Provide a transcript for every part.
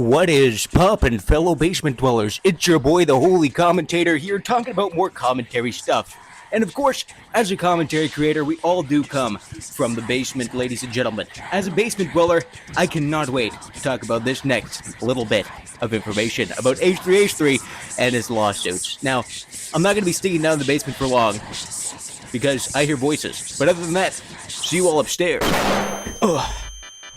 What is poppin', fellow basement dwellers? It's your boy, the Holy Commentator, here talking about more commentary stuff. And of course, as a commentary creator, we all do come from the basement, ladies and gentlemen. As a basement dweller, I cannot wait to talk about this next little bit of information about H3H3 and his lawsuits. Now, I'm not going to be sticking down in the basement for long, because I hear voices. But other than that, see you all upstairs. Ugh.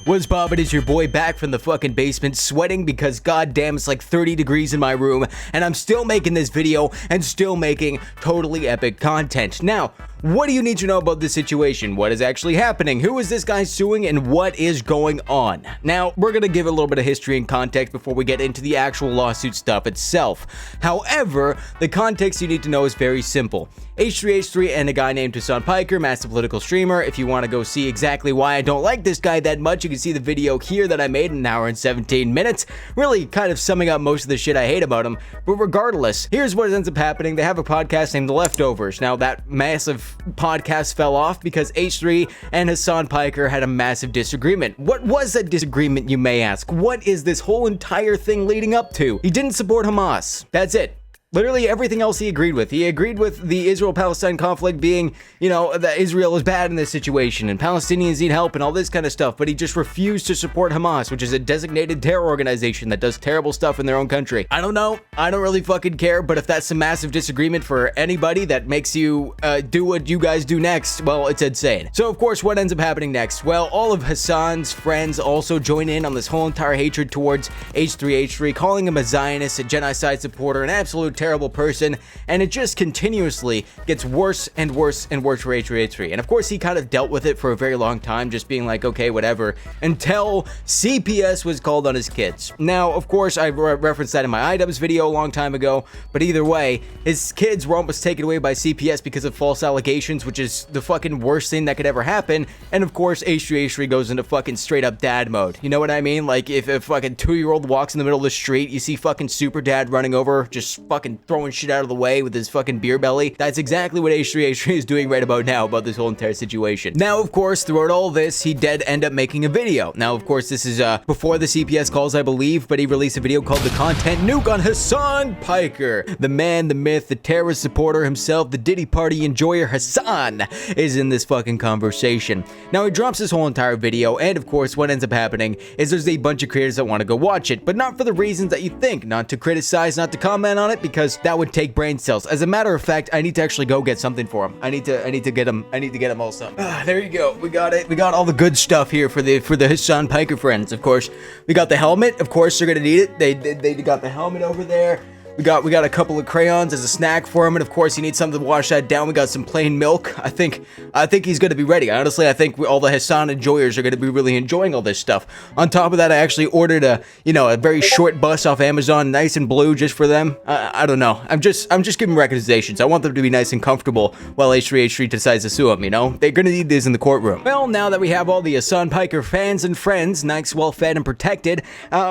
What's poppin'? It's your boy back from the fucking basement, sweating because goddamn it's like 30 degrees in my room, and I'm still making this video and still making totally epic content. Now, what do you need to know about this situation? What is actually happening? Who is this guy suing and what is going on? Now, we're gonna give a little bit of history and context before we get into the actual lawsuit stuff itself. However, the context you need to know is very simple. H3H3 and a guy named Hasan Piker, massive political streamer. If you want to go see exactly why I don't like this guy that much, you can see the video here that I made in an hour and 17 minutes, really kind of summing up most of the shit I hate about him. But regardless, here's what ends up happening. They have a podcast named The Leftovers. Now, that massive podcast fell off because H3 and Hasan Piker had a massive disagreement. What was that disagreement, you may ask? What is this whole entire thing leading up to? He didn't support Hamas. That's it. Literally everything else he agreed with. He agreed with the Israel-Palestine conflict being, you know, that Israel is bad in this situation and Palestinians need help and all this kind of stuff, but he just refused to support Hamas, which is a designated terror organization that does terrible stuff in their own country. I don't know. I don't really fucking care, but if that's a massive disagreement for anybody that makes you do what you guys do next, well, it's insane. So, of course, what ends up happening next? Well, all of Hasan's friends also join in on this whole entire hatred towards H3H3, calling him a Zionist, a genocide supporter, an absolute terrible person, and it just continuously gets worse and worse and worse for H3H3. And of course, he kind of dealt with it for a very long time, just being like, okay, whatever, until CPS was called on his kids. Now, of course, I referenced that in my iDubbbz video a long time ago, but either way, his kids were almost taken away by CPS because of false allegations, which is the fucking worst thing that could ever happen. And of course, H3H3 goes into fucking straight up dad mode. You know what I mean? Like, if a fucking 2-year-old walks in the middle of the street, you see fucking super dad running over, just fucking throwing shit out of the way with his fucking beer belly. That's exactly what H3H3 is doing right about now about this whole entire situation. Now, of course, throughout all this, he did end up making a video. Now, of course, this is before the CPS calls, I believe, but he released a video called The Content Nuke on Hasan Piker. The man, the myth, the terrorist supporter himself, the Diddy party enjoyer Hasan is in this fucking conversation. Now, he drops this whole entire video, and of course, what ends up happening is there's a bunch of creators that want to go watch it, but not for the reasons that you think. Not to criticize, not to comment on it, because that would take brain cells. As a matter of fact, I need to actually go get something for him. I need to get him also. There you go. We got it. We got all the good stuff here for the Hasan Piker friends. Of course, we got the helmet. Of course, they're gonna need it. They got the helmet over there. We got a couple of crayons as a snack for him, and of course he needs something to wash that down. We got some plain milk. I think he's gonna be ready. Honestly, I think all the Hasan enjoyers are gonna be really enjoying all this stuff. On top of that, I actually ordered a very short bus off Amazon, nice and blue, just for them. I don't know. I'm just giving recommendations. I want them to be nice and comfortable while H3H3 decides to sue them. You know, they're gonna need these in the courtroom. Well, now that we have all the Hasan Piker fans and friends, nice, well fed and protected,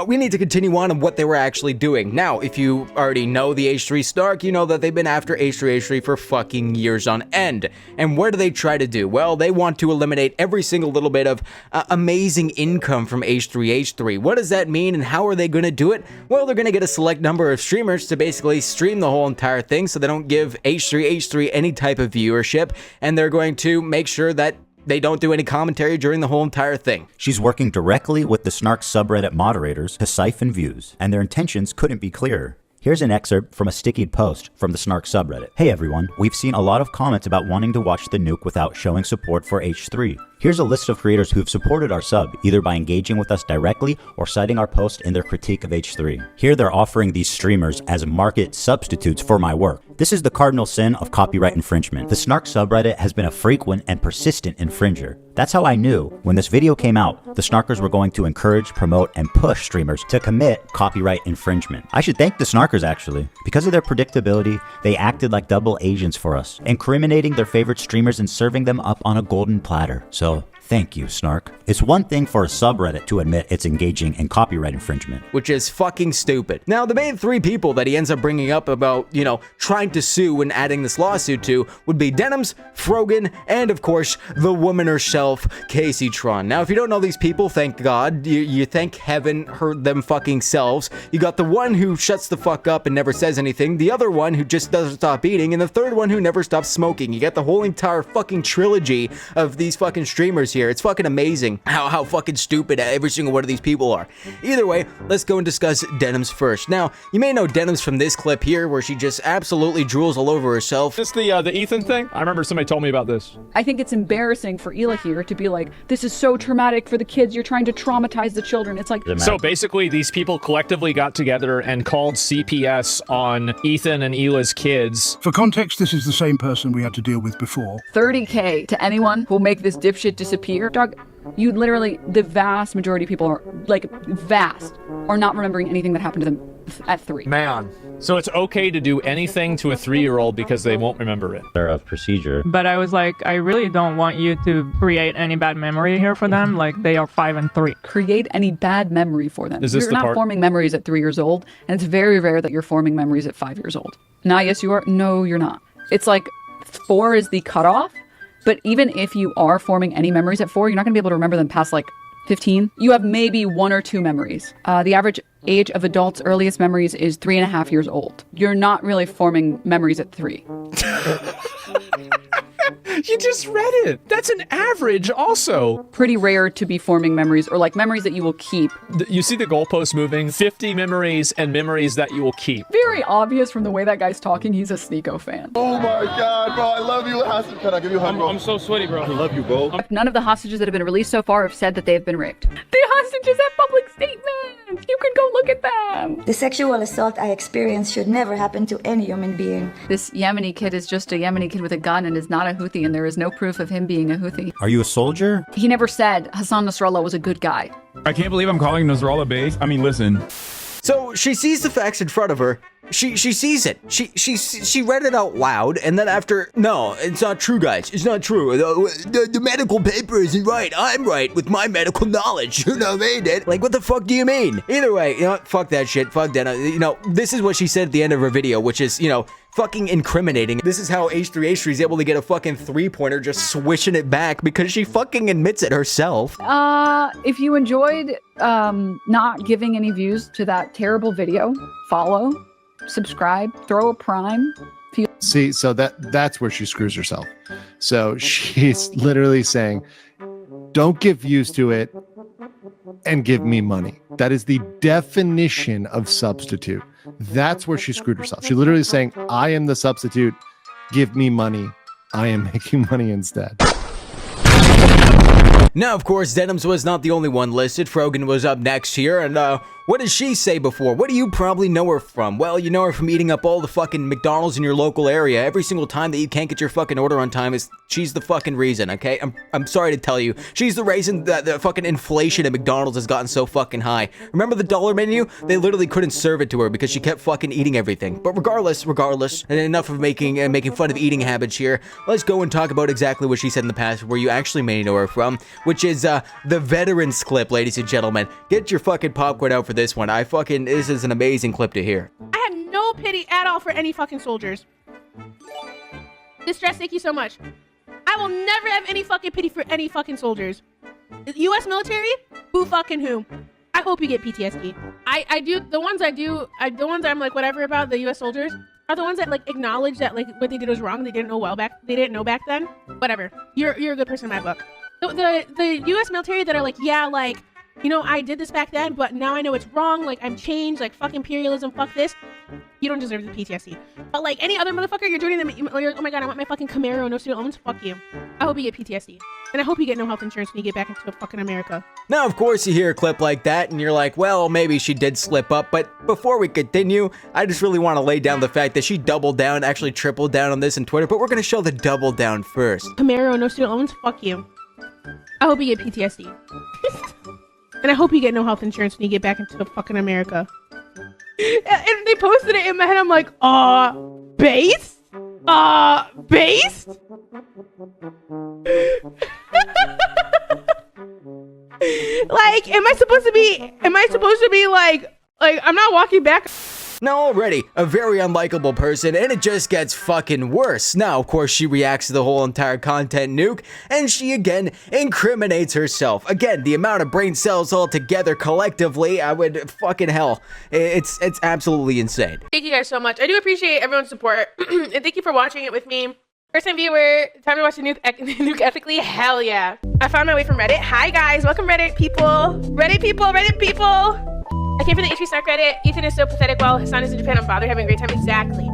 we need to continue on what they were actually doing. Now, if you already know the H3 Stark, you know that they've been after H3H3 for fucking years on end. And what do they try to do? Well, they want to eliminate every single little bit of amazing income from H3H3. What does that mean and how are they going to do it? Well, they're going to get a select number of streamers to basically stream the whole entire thing so they don't give H3H3 any type of viewership, and they're going to make sure that they don't do any commentary during the whole entire thing. She's working directly with the Snark subreddit moderators to siphon views, and their intentions couldn't be clearer. Here's an excerpt from a stickied post from the Snark subreddit. Hey everyone, we've seen a lot of comments about wanting to watch the nuke without showing support for H3. Here's a list of creators who've supported our sub, either by engaging with us directly or citing our post in their critique of H3. Here they're offering these streamers as market substitutes for my work. This is the cardinal sin of copyright infringement. The Snark subreddit has been a frequent and persistent infringer. That's how I knew, when this video came out, the Snarkers were going to encourage, promote, and push streamers to commit copyright infringement. I should thank the Snarkers actually. Because of their predictability, they acted like double agents for us, incriminating their favorite streamers and serving them up on a golden platter. So Thank you, Snark. It's one thing for a subreddit to admit it's engaging in copyright infringement, which is fucking stupid. Now, the main three people that he ends up bringing up about, you know, trying to sue and adding this lawsuit to would be Denims, Frogan, and of course, the woman herself, Kaceytron. Now, if you don't know these people, thank God, you thank heaven, heard them fucking selves. You got the one who shuts the fuck up and never says anything, the other one who just doesn't stop eating, and the third one who never stops smoking. You got the whole entire fucking trilogy of these fucking streamers here. It's fucking amazing how fucking stupid every single one of these people are. Either way, let's go and discuss Denims first. Now, you may know Denims from this clip here where she just absolutely drools all over herself. Is this the Ethan thing? I remember somebody told me about this. I think it's embarrassing for Hila here to be like, this is so traumatic for the kids, you're trying to traumatize the children. It's like... So basically, these people collectively got together and called CPS on Ethan and Hila's kids. For context, this is the same person we had to deal with before. 30K to anyone who'll make this dipshit disappear. Dog, you literally, the vast majority of people are, like, are not remembering anything that happened to them at 3. Man. So it's okay to do anything to a 3-year-old because they won't remember it. They're of procedure. But I was like, I really don't want you to create any bad memory here for them. Like, they are 5 and 3. Create any bad memory for them. Is this You're the not part? forming memories at 3 years old, and it's very rare that you're forming memories at 5 years old. Now, yes, you are. No, you're not. It's like 4 is the cutoff, but even if you are forming any memories at 4, you're not going to be able to remember them past, like, 15. You have maybe 1 or 2 memories. The average age of adults' earliest memories is 3.5 years old. You're not really forming memories at 3. You just read it. That's an average also. Pretty rare to be forming memories, or like memories that you will keep. You see the goalpost moving? 50 memories and memories that you will keep. Very obvious from the way that guy's talking, he's a Sneeko fan. Oh my God, bro, I love you, Hasan. Can I give you a hug, bro? I'm so sweaty, bro. I love you, bro. None of the hostages that have been released so far have said that they have been raped. The hostages have public statements! You can go look at them! The sexual assault I experienced should never happen to any human being. This Yemeni kid is just a Yemeni kid with a gun and is not a Houthi, and there is no proof of him being a Houthi. Are you a soldier? He never said Hasan Nasrallah was a good guy. I can't believe I'm calling Nasrallah base. I mean, listen. So she sees the facts in front of her. She sees it. She read it out loud, and then after, no, it's not true, guys. It's not true. The medical paper isn't right. I'm right with my medical knowledge. You know what I mean? Like, what the fuck do you mean? Either way, you know what? Fuck that shit. Fuck that. You know, this is what she said at the end of her video, which is, you know, fucking incriminating. This is how H3H3's is able to get a fucking 3-pointer just swishing it back because she fucking admits it herself. If you enjoyed not giving any views to that terrible video, follow, subscribe, throw a prime. See, so that's where she screws herself. So she's literally saying, don't give views to it and give me money. That is the definition of substitute. That's where she screwed herself. She literally is saying, I am the substitute, give me money. I am making money instead. Now, of course, Denims was not the only one listed. Frogan was up next here, and what did she say before? What do you probably know her from? Well, you know her from eating up all the fucking McDonald's in your local area. Every single time that you can't get your fucking order on time, she's the fucking reason, okay? I'm sorry to tell you. She's the reason that the fucking inflation at McDonald's has gotten so fucking high. Remember the dollar menu? They literally couldn't serve it to her because she kept fucking eating everything. But regardless, and enough of making fun of eating habits here, let's go and talk about exactly what she said in the past, where you actually may know her from, which is the veterans clip, ladies and gentlemen. Get your fucking popcorn out for this one. This is an amazing clip to hear. I have no pity at all for any fucking soldiers. Distress, thank you so much. I will never have any fucking pity for any fucking soldiers. The U.S. military? Who fucking who? I hope you get PTSD. The ones I'm like whatever about the U.S. soldiers are the ones that like acknowledge that like what they did was wrong. They didn't know back then. Whatever. You're a good person in my book. The U.S. military that are like, yeah, like, you know, I did this back then, but now I know it's wrong. Like, I'm changed. Like, fuck imperialism. Fuck this. You don't deserve the PTSD. But like any other motherfucker, you're joining them. You're, oh my god, I want my fucking Camaro, no student loans. Fuck you. I hope you get PTSD. And I hope you get no health insurance when you get back into fucking America. Now, of course, you hear a clip like that, and you're like, well, maybe she did slip up. But before we continue, I just really want to lay down the fact that she doubled down, actually tripled down on this on Twitter. But we're going to show the double down first. Camaro, no student loans. Fuck you. I hope you get PTSD. And I hope you get no health insurance when you get back into fucking America. And they posted it in my head. I'm like, based? Based? Like, am I supposed to be like I'm not walking back? Now already, a very unlikable person, and it just gets fucking worse. Now, of course, she reacts to the whole entire content nuke, and she again incriminates herself. Again, the amount of brain cells all together collectively, I would fucking hell. It's absolutely insane. Thank you guys so much. I do appreciate everyone's support, and thank you for watching it with me. First time viewer, time to watch the nuke ethically? Hell yeah. I found my way from Reddit. Hi guys, welcome Reddit people. Reddit people. I came from the H3H3's Snark Reddit. Ethan is so pathetic while Hasan is in Japan on bother having a great time. Exactly.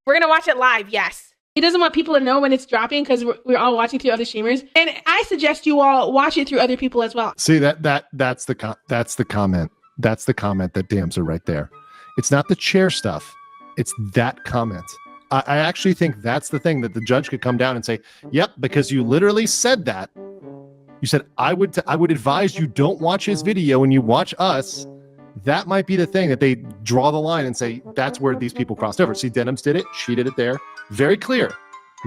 We're gonna watch it live, yes. He doesn't want people to know when it's dropping because we're all watching through other streamers. And I suggest you all watch it through other people as well. See, that's the comment. That's the comment that damns her right there. It's not the chair stuff. It's that comment. I actually think that's the thing that the judge could come down and say, yep, because you literally said that. You said, I would advise you don't watch his video and you watch us. That might be the thing that they draw the line and say, that's where these people crossed over. See, Denims did it. She did it there. Very clear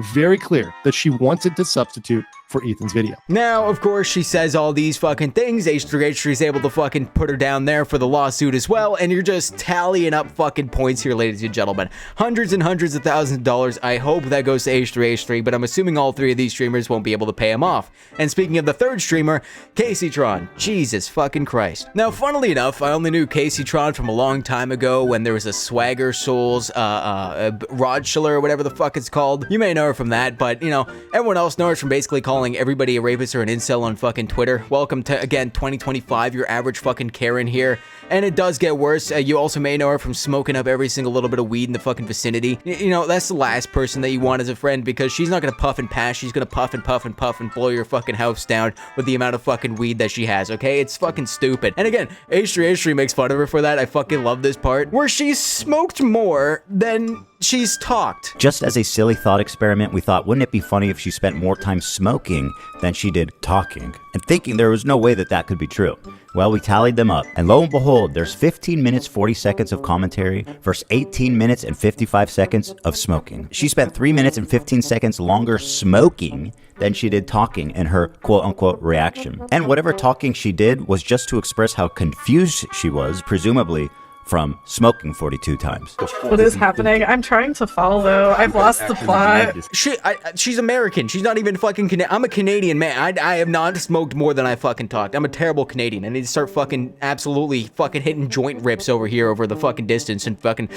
that she wanted to substitute for Ethan's video. Now, of course, she says all these fucking things. H3H3's able to fucking put her down there for the lawsuit as well, and you're just tallying up fucking points here, ladies and gentlemen. Hundreds and hundreds of thousands of dollars. I hope that goes to H3H3, but I'm assuming all three of these streamers won't be able to pay him off. And speaking of the third streamer, Kaceytron. Jesus fucking Christ. Now, funnily enough, I only knew Kaceytron from a long time ago when there was a Swagger Souls, Rodschiller, or whatever the fuck it's called. You may know her from that, but, you know, everyone else knows her from basically calling everybody a rapist or an incel on fucking Twitter. Welcome to, again, 2025, your average fucking Karen here. And it does get worse. You also may know her from smoking up every single little bit of weed in the fucking vicinity. You know, that's the last person that you want as a friend because she's not gonna puff and pass. She's gonna puff and puff and puff and blow your fucking house down with the amount of fucking weed that she has, okay? It's fucking stupid. And again, H3H3 makes fun of her for that. I fucking love this part where she's smoked more than she's talked. Just as a silly thought experiment, we thought, wouldn't it be funny if she spent more time smoking than she did talking? And thinking there was no way that that could be true. Well, we tallied them up, and lo and behold, there's 15 minutes 40 seconds of commentary versus 18 minutes and 55 seconds of smoking. She spent 3 minutes and 15 seconds longer smoking than she did talking in her quote-unquote reaction. And whatever talking she did was just to express how confused she was, presumably from smoking 42 times. What is happening? I'm trying to follow. I've lost the plot. She's American. She's not even fucking Canadian. I'm a Canadian man. I have not smoked more than I fucking talked. I'm a terrible Canadian. I need to start fucking absolutely fucking hitting joint rips over here over the fucking distance and fucking...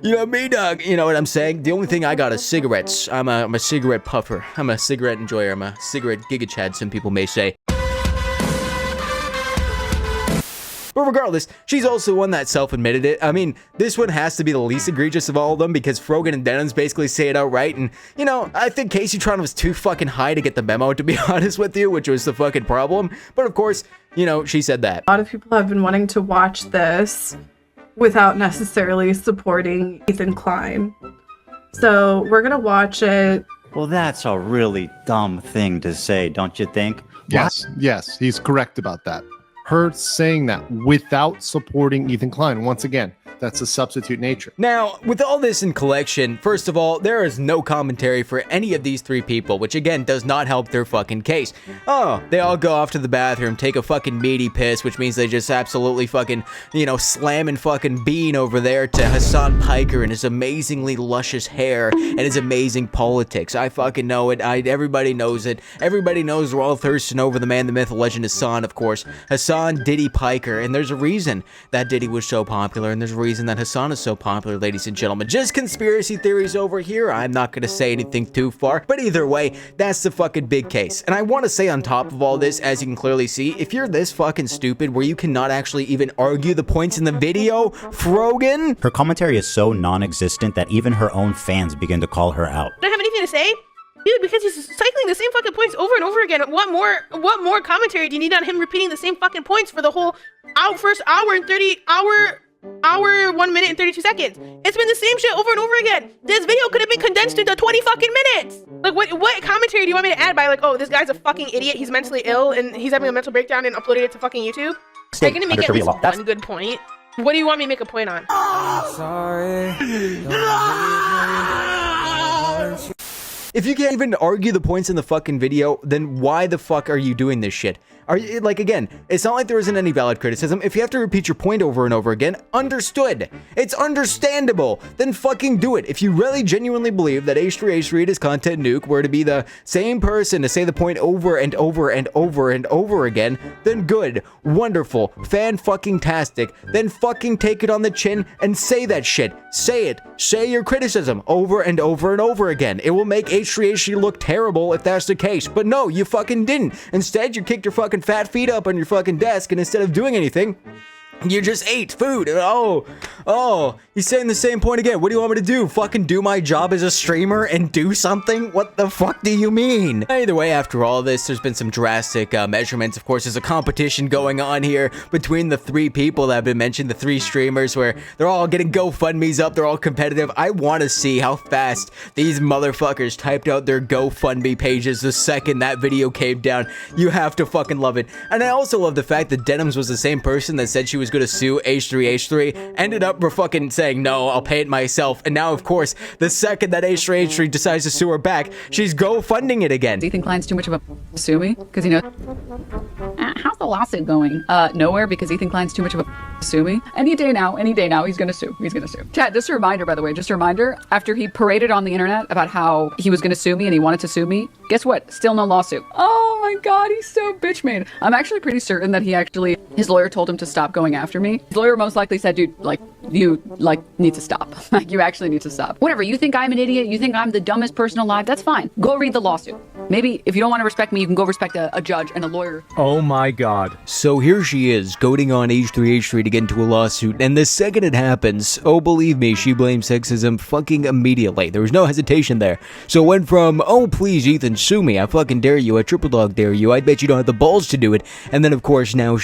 You know me, dog. You know what I'm saying? The only thing I got is cigarettes. I'm a cigarette puffer. I'm a cigarette enjoyer. I'm a cigarette gigachad, some people may say. But regardless, she's also one that self-admitted it. I mean, this one has to be the least egregious of all of them because Frogan and Denims basically say it outright. And, you know, I think Kaceytron was too fucking high to get the memo, to be honest with you, which was the fucking problem. But of course, you know, she said that. A lot of people have been wanting to watch this without necessarily supporting Ethan Klein. So we're going to watch it. Well, that's a really dumb thing to say, don't you think? Yes, he's correct about that. Her saying that without supporting Ethan Klein, once again, that's a substitute nature. Now, with all this in collection, first of all, there is no commentary for any of these three people, which again does not help their fucking case. Oh, they all go off to the bathroom, take a fucking meaty piss, which means they just absolutely fucking, you know, slamming fucking bean over there to Hasan Piker and his amazingly luscious hair and his amazing politics. I fucking know it. Everybody knows it. Everybody knows we're all thirsting over the man, the myth, the legend, Hasan, of course. Hasan Diddy Piker, and there's a reason that Diddy was so popular, and there's a reason that Hasan is so popular, ladies and gentlemen. Just conspiracy theories over here. I'm not gonna say anything too far, but either way, that's the fucking big case. And I want to say on top of all this, as you can clearly see, if you're this fucking stupid where you cannot actually even argue the points in the video, Frogan. Her commentary is so non-existent that even her own fans begin to call her out. Don't have anything to say? Dude, because he's cycling the same fucking points over and over again. What more commentary do you need on him repeating the same fucking points for the whole first hour and 1 minute and 32 seconds? It's been the same shit over and over again. This video could have been condensed into 20 fucking minutes. Like, what commentary do you want me to add by, like, oh, this guy's a fucking idiot, he's mentally ill, and he's having a mental breakdown and uploaded it to fucking YouTube? Are you gonna make at least one good point? What do you want me to make a point on? If you can't even argue the points in the fucking video, then why the fuck are you doing this shit? Are you, like, again, it's not like there isn't any valid criticism. If you have to repeat your point over and over again, understood. It's understandable. Then fucking do it. If you really genuinely believe that H3H3's content nuke were to be the same person to say the point over and over and over and over again, then good, wonderful, fan-fucking-tastic. Then fucking take it on the chin and say that shit. Say it. Say your criticism over and over and over again. It will make H3H3 look terrible if that's the case. But no, you fucking didn't. Instead, you kicked your fucking fat feet up on your fucking desk, and instead of doing anything, you just ate food. Oh, he's saying the same point again. What do you want me to do? Fucking do my job as a streamer and do something? What the fuck do you mean? Either way, after all this, there's been some drastic measurements. Of course, there's a competition going on here between the 3 people that have been mentioned, the 3 streamers, where they're all getting GoFundMes up. They're all competitive. I want to see how fast these motherfuckers typed out their GoFundMe pages the second that video came down. You have to fucking love it. And I also love the fact that Denims was the same person that said she was going to sue H3H3, ended up fucking saying, no, I'll pay it myself. And now, of course, the second that H3H3 decides to sue her back, she's GoFunding it again. Do you think Klein's too much of a sue me? Because, you know, how's the lawsuit going? Nowhere, because Ethan Klein's too much of a sue me. Any day now, he's gonna sue. He's gonna sue. Chat, just a reminder, by the way, just a reminder, after he paraded on the internet about how he was gonna sue me and he wanted to sue me, guess what? Still no lawsuit. Oh my god, he's so bitch made. I'm actually pretty certain that his lawyer told him to stop going after me. His lawyer most likely said, dude, like, you, like, need to stop. Like, you actually need to stop. Whatever, you think I'm an idiot, you think I'm the dumbest person alive, that's fine. Go read the lawsuit. Maybe, if you don't want to respect me, you can go respect a judge and a lawyer. Oh my god. So here she is, goading on H3H3 to get into a lawsuit, and the second it happens, oh believe me, she blames sexism fucking immediately. There was no hesitation there. So it went from, oh please Ethan, sue me, I fucking dare you, I triple dog dare you, I bet you don't have the balls to do it, and then of course now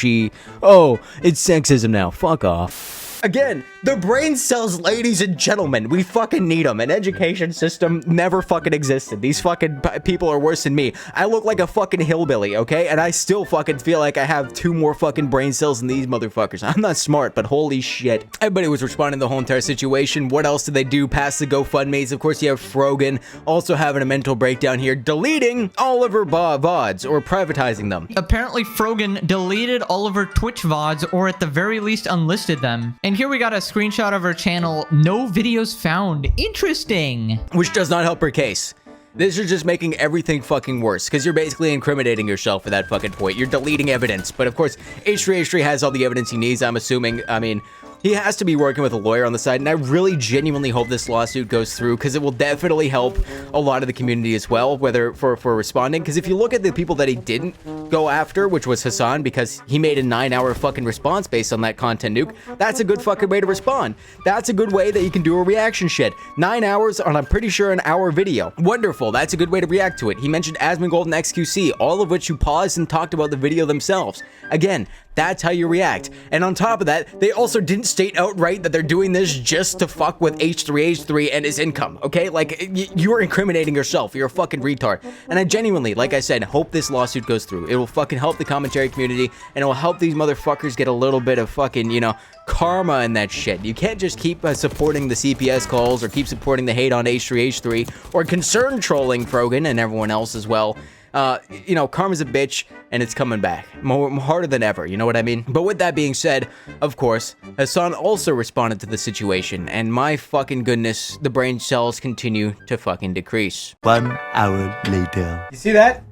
oh, it's sexism now, fuck off. Again, the brain cells, ladies and gentlemen, we fucking need them. An education system never fucking existed. These fucking people are worse than me. I look like a fucking hillbilly, okay? And I still fucking feel like I have 2 more fucking brain cells than these motherfuckers. I'm not smart, but holy shit. Everybody was responding to the whole entire situation. What else did they do past the GoFundMes? Of course, you have Frogan also having a mental breakdown here, deleting all of her VODs or privatizing them. Apparently, Frogan deleted all of her Twitch VODs or at the very least unlisted them. And here we got a screenshot of her channel, no videos found. Interesting. Which does not help her case. This is just making everything fucking worse, because you're basically incriminating yourself at that fucking point. You're deleting evidence, but of course, H3H3 has all the evidence he needs, I'm assuming. I mean, he has to be working with a lawyer on the side, and I really genuinely hope this lawsuit goes through, because it will definitely help a lot of the community as well, whether for responding, because if you look at the people that he didn't go after, which was Hasan, because he made a 9-hour fucking response based on that content nuke, that's a good fucking way to respond. That's a good way that you can do a reaction shit. 9 hours on, I'm pretty sure, an hour video. Wonderful, that's a good way to react to it. He mentioned Asmongold and XQC, all of which you paused and talked about the video themselves. Again, that's how you react. And on top of that, they also didn't state outright that they're doing this just to fuck with H3H3 and his income, okay? Like, you're incriminating yourself. You're a fucking retard. And I genuinely, like I said, hope this lawsuit goes through. It will fucking help the commentary community, and it will help these motherfuckers get a little bit of fucking, you know, karma and that shit. You can't just keep supporting the CPS calls or keep supporting the hate on H3H3 or concern trolling Frogan and everyone else as well. You know, karma's a bitch, and it's coming back. Harder than ever, you know what I mean? But with that being said, of course, Hasan also responded to the situation, and my fucking goodness, the brain cells continue to fucking decrease. 1 hour later. You see that?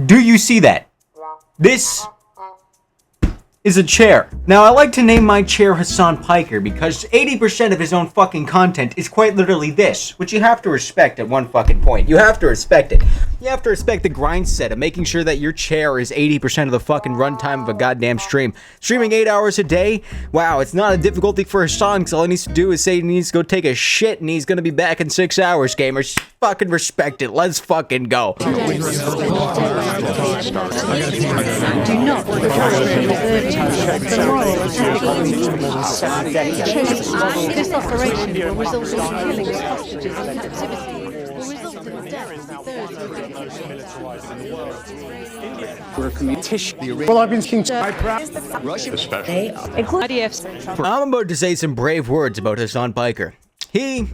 Do you see that? This is a chair. Now, I like to name my chair Hasan Piker because 80% of his own fucking content is quite literally this, which you have to respect at one fucking point. You have to respect it. You have to respect the grind set of making sure that your chair is 80% of the fucking runtime of a goddamn stream. Streaming 8 hours a day? Wow, it's not a difficulty for Hasan, because all he needs to do is say he needs to go take a shit and he's gonna be back in 6 hours, gamers. Fucking respect it. Let's fucking go. Do not this operation will result in killing of hostages in captivity. Will result in the death of the third. Well, I've been thinking. I'm about to say some brave words about Hasan Piker. He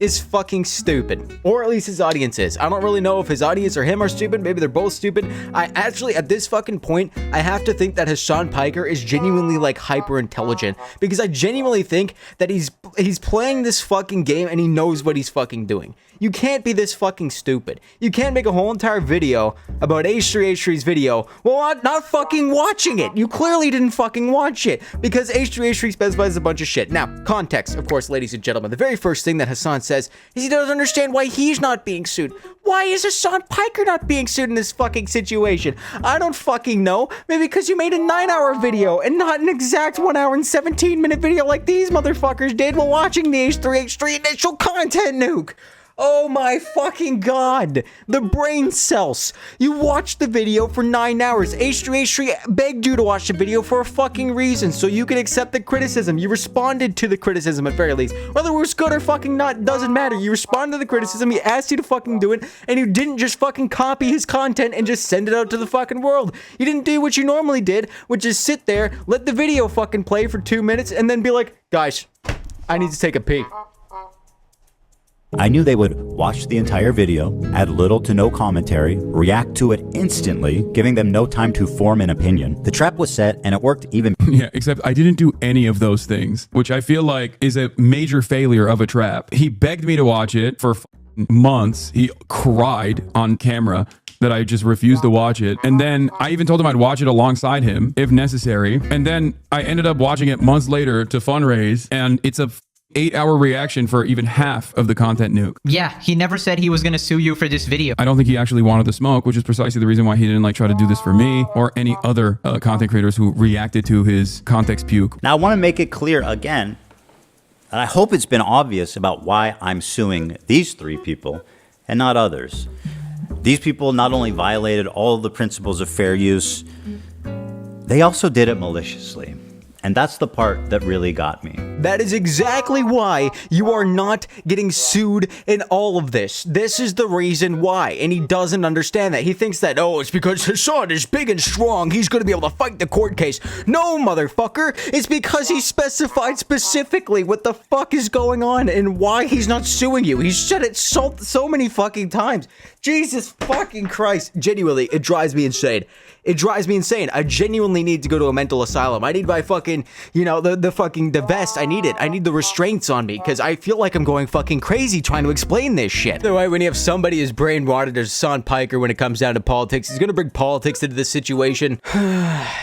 is fucking stupid. Or at least his audience is. I don't really know if his audience or him are stupid. Maybe they're both stupid. I actually, at this fucking point, I have to think that Hasan Piker is genuinely like hyper intelligent, because I genuinely think that he's playing this fucking game and he knows what he's fucking doing. You can't be this fucking stupid. You can't make a whole entire video about H3H3's video while not fucking watching it. You clearly didn't fucking watch it, because H3H3 specifies a bunch of shit. Now, context, of course, ladies and gentlemen. The very first thing that Hasan says is he doesn't understand why he's not being sued. Why is Hasan Piker not being sued in this fucking situation? I don't fucking know. Maybe because you made a 9-hour video and not an exact 1 hour and 17-minute video like these motherfuckers did while watching the H3H3 initial content nuke. Oh my fucking god. The brain cells. You watched the video for 9 hours. H3H3 begged you to watch the video for a fucking reason, so you could accept the criticism. You responded to the criticism at very least. Whether it was good or fucking not, doesn't matter. You responded to the criticism, he asked you to fucking do it, and you didn't just fucking copy his content and just send it out to the fucking world. You didn't do what you normally did, which is sit there, let the video fucking play for 2 minutes, and then be like, guys, I need to take a pee. I knew they would watch the entire video, add little to no commentary, react to it instantly, giving them no time to form an opinion. The trap was set, and it worked even. Yeah, except I didn't do any of those things, which I feel like is a major failure of a trap. He begged me to watch it for months. He cried on camera that I just refused to watch it. And then I even told him I'd watch it alongside him if necessary. And then I ended up watching it months later to fundraise, and it's a 8-hour reaction for even half of the content nuke. Yeah, he never said he was going to sue you for this video. I don't think he actually wanted the smoke, which is precisely the reason why he didn't like try to do this for me or any other content creators who reacted to his context puke. Now I want to make it clear again, and I hope it's been obvious about why I'm suing these 3 people and not others. These people not only violated all of the principles of fair use, they also did it maliciously. And that's the part that really got me. That is exactly why you are not getting sued in all of this. This is the reason why. And he doesn't understand that. He thinks that, oh, it's because Hasan is big and strong. He's going to be able to fight the court case. No, motherfucker. It's because he specified specifically what the fuck is going on and why he's not suing you. He's said it so many fucking times. Jesus fucking Christ. Genuinely, it drives me insane. It drives me insane. I genuinely need to go to a mental asylum. I need my fucking, you know, the vest. I need it. I need the restraints on me, because I feel like I'm going fucking crazy trying to explain this shit. The way when you have somebody as brainwashed as Hasan Piker when it comes down to politics, he's gonna bring politics into this situation.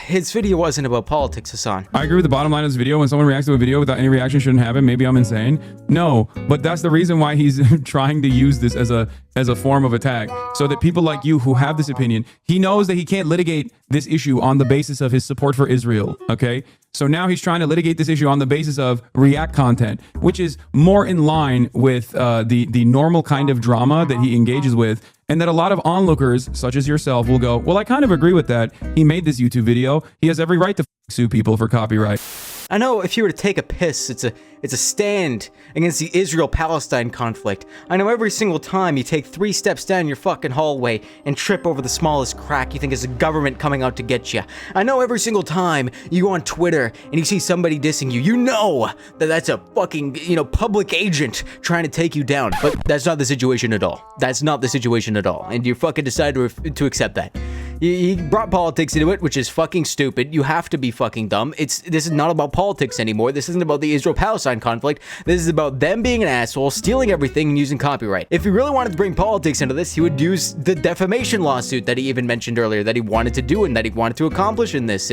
His video wasn't about politics, Hasan. I agree with the bottom line of this video. When someone reacts to a video without any reaction shouldn't happen. Maybe I'm insane. No, but that's the reason why he's trying to use this as a form of attack, so that people like you who have this opinion, he knows that he can't litigate this issue on the basis of his support for Israel, okay? So now he's trying to litigate this issue on the basis of react content, which is more in line with the normal kind of drama that he engages with, and that a lot of onlookers, such as yourself, will go, well, I kind of agree with that. He made this YouTube video. He has every right to sue people for copyright. I know if you were to take a piss, it's a stand against the Israel-Palestine conflict. I know every single time you take 3 steps down your fucking hallway and trip over the smallest crack, you think it's the government coming out to get you. I know every single time you go on Twitter and you see somebody dissing you, you know that that's a fucking, you know, public agent trying to take you down. But that's not the situation at all. That's not the situation at all. And you fucking decide to accept that. He brought politics into it, which is fucking stupid. You have to be fucking dumb. This is not about politics anymore. This isn't about the Israel-Palestine conflict. This is about them being an asshole, stealing everything, and using copyright. If he really wanted to bring politics into this, he would use the defamation lawsuit that he even mentioned earlier that he wanted to do and that he wanted to accomplish in this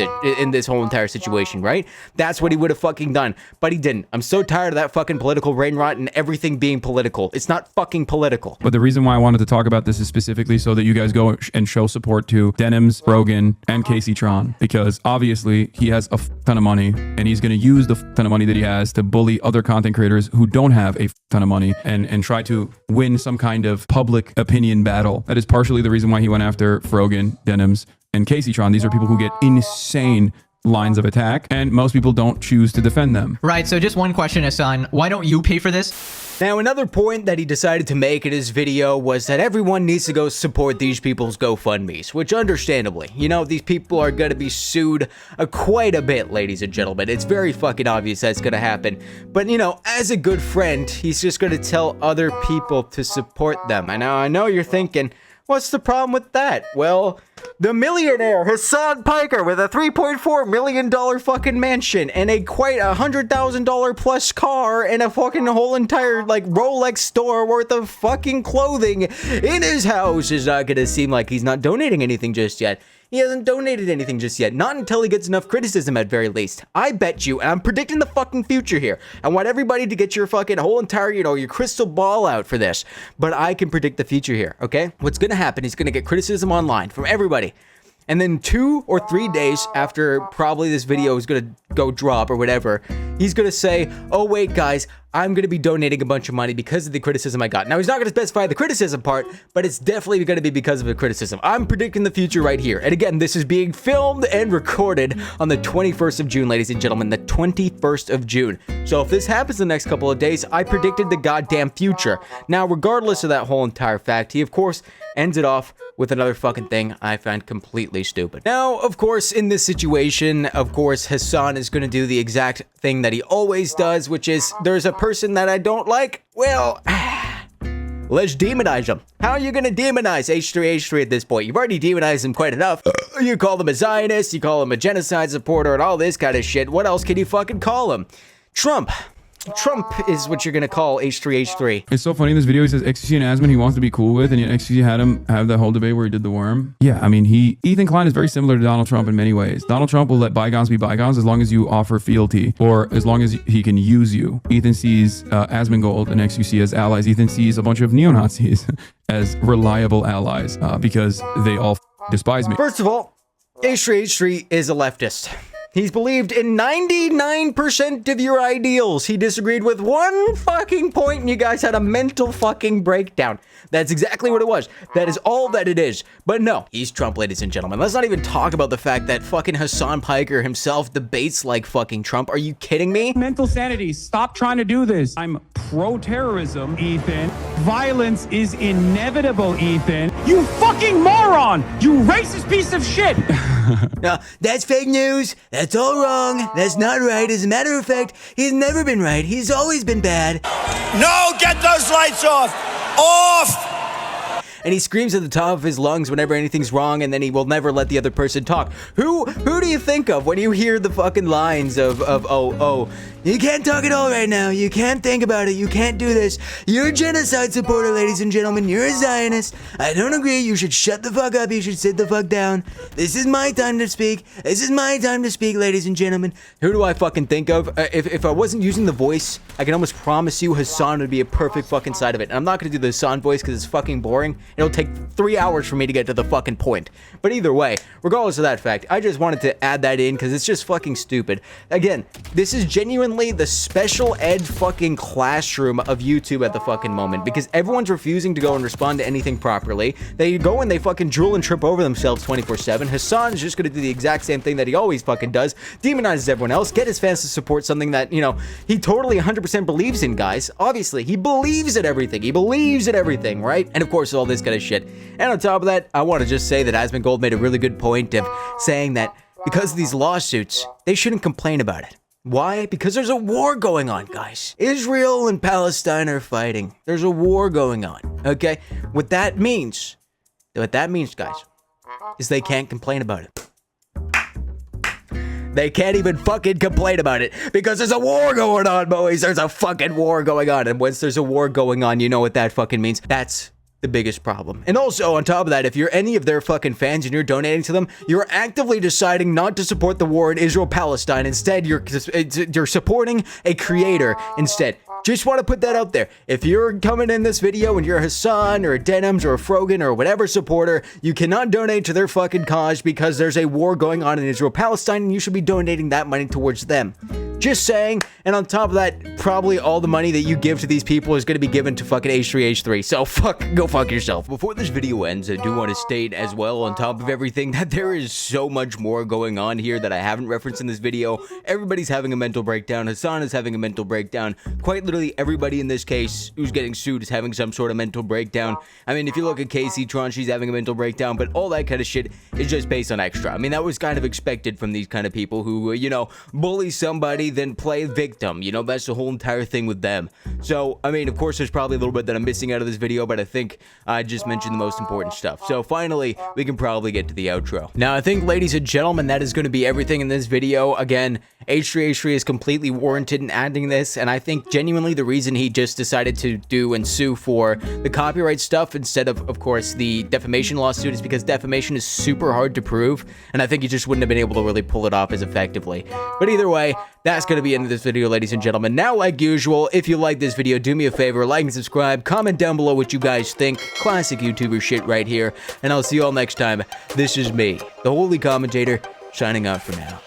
whole entire situation, right? That's what he would have fucking done, but he didn't. I'm so tired of that fucking political brain rot and everything being political. It's not fucking political. But the reason why I wanted to talk about this is specifically so that you guys go and show support to Denims, Frogan, and Kaceytron, because obviously he has a ton of money and he's going to use the ton of money that he has to bully other content creators who don't have a ton of money and try to win some kind of public opinion battle. That is partially the reason why he went after Frogan, Denims, and Kaceytron. These are people who get insane lines of attack, and most people don't choose to defend them. Right, so just one question, Hasan. Why don't you pay for this? Now, another point that he decided to make in his video was that everyone needs to go support these people's GoFundMes, which understandably, you know, these people are going to be sued quite a bit, ladies and gentlemen. It's very fucking obvious that's going to happen. But, you know, as a good friend, he's just going to tell other people to support them. And now I know you're thinking, what's the problem with that? Well, the millionaire Hasan Piker with a $3.4 million fucking mansion and a quite $100,000 plus car and a fucking whole entire like Rolex store worth of fucking clothing in his house is not gonna seem like he's not donating anything just yet. He hasn't donated anything just yet. Not until he gets enough criticism at very least. I bet you, and I'm predicting the fucking future here. I want everybody to get your fucking whole entire, you know, your crystal ball out for this. But I can predict the future here, okay? What's gonna happen, he's gonna get criticism online from everybody. And then 2 or 3 days after probably this video is gonna go drop or whatever, he's gonna say, oh wait guys, I'm gonna be donating a bunch of money because of the criticism I got. Now he's not gonna specify the criticism part, but it's definitely gonna be because of the criticism. I'm predicting the future right here. And again, this is being filmed and recorded on the 21st of June, ladies and gentlemen, the 21st of June. So if this happens in the next couple of days, I predicted the goddamn future. Now, regardless of that whole entire fact, he of course ends it off with another fucking thing I find completely stupid. Now, of course, in this situation, of course, Hasan is going to do the exact thing that he always does, which is, there's a person that I don't like, well, let's demonize them. How are you going to demonize H3H3 at this point? You've already demonized him quite enough. You call them a Zionist, you call him a genocide supporter, and all this kind of shit. What else can you fucking call him? Trump. Trump is what you're gonna call H3H3. It's so funny in this video, he says XQC and Asman he wants to be cool with, and yet XQC had him have that whole debate where he did the worm. Yeah, I mean, Ethan Klein is very similar to Donald Trump in many ways. Donald Trump will let bygones be bygones as long as you offer fealty, or as long as he can use you. Ethan sees Asmongold and XQC as allies. Ethan sees a bunch of neo-Nazis as reliable allies because they all despise me. First of all, H3H3 is a leftist. He's believed in 99% of your ideals. He disagreed with one fucking point and you guys had a mental fucking breakdown. That's exactly what it was. That is all that it is. But no, he's Trump, ladies and gentlemen. Let's not even talk about the fact that fucking Hasan Piker himself debates like fucking Trump. Are you kidding me? Mental sanity. Stop trying to do this. I'm pro-terrorism, Ethan. Violence is inevitable, Ethan. You fucking moron! You racist piece of shit! No, that's fake news. That's all wrong. That's not right. As a matter of fact, he's never been right. He's always been bad. No, get those lights off! Off! And he screams at the top of his lungs whenever anything's wrong, and then he will never let the other person talk. Who do you think of when you hear the fucking lines of oh, you can't talk at all right now. You can't think about it. You can't do this. You're a genocide supporter, ladies and gentlemen. You're a Zionist. I don't agree. You should shut the fuck up. You should sit the fuck down. This is my time to speak. This is my time to speak, ladies and gentlemen. Who do I fucking think of? If I wasn't using the voice, I can almost promise you Hasan would be a perfect fucking side of it. And I'm not going to do the Hasan voice because it's fucking boring. It'll take 3 hours for me to get to the fucking point. But either way, regardless of that fact, I just wanted to add that in because it's just fucking stupid. Again, this is genuinely the special ed fucking classroom of YouTube at the fucking moment because everyone's refusing to go and respond to anything properly. They go and they fucking drool and trip over themselves 24/7. Hasan is just going to do the exact same thing that he always fucking does, demonizes everyone else, get his fans to support something that, you know, he totally 100% believes in, guys. Obviously, he believes in everything. He believes in everything, right? And of course, all this kind of shit. And on top of that, I want to just say that Asmongold made a really good point of saying that because of these lawsuits, they shouldn't complain about it. Why? Because there's a war going on, guys. Israel and Palestine are fighting. There's a war going on, okay? What that means, guys, is they can't complain about it. They can't even fucking complain about it because there's a war going on, boys. There's a fucking war going on. And once there's a war going on, you know what that fucking means. That's the biggest problem. And also, on top of that, if you're any of their fucking fans and you're donating to them, you're actively deciding not to support the war in Israel-Palestine. Instead, you're supporting a creator instead. Just want to put that out there. If you're coming in this video and you're a Hasan or a Denims or a Frogan or whatever supporter, you cannot donate to their fucking cause because there's a war going on in Israel-Palestine and you should be donating that money towards them. Just saying. And on top of that, probably all the money that you give to these people is going to be given to fucking H3H3. So go fuck yourself. Before this video ends, I do want to state as well, on top of everything, that there is so much more going on here that I haven't referenced in this video. Everybody's having a mental breakdown. Hasan is having a mental breakdown. Quite literally everybody in this case who's getting sued is having some sort of mental breakdown. I mean, if you look at Kaceytron, she's having a mental breakdown, but all that kind of shit is just based on extra. I mean, that was kind of expected from these kind of people who, you know, bully somebody, then play victim. You know, that's the whole entire thing with them. So, I mean, of course, there's probably a little bit that I'm missing out of this video, but I think I just mentioned the most important stuff. So, finally, we can probably get to the outro. Now, I think, ladies and gentlemen, that is going to be everything in this video. Again, H3H3 is completely warranted in adding this, and I think genuinely the reason he just decided to do and sue for the copyright stuff instead of course, the defamation lawsuit is because defamation is super hard to prove, and I think he just wouldn't have been able to really pull it off as effectively. But either way, that's going to be the end of this video, ladies and gentlemen. Now, like usual, if you like this video, do me a favor, like and subscribe, comment down below what you guys think. Classic YouTuber shit right here, and I'll see you all next time. This is me, the Holy Commentator, signing out for now.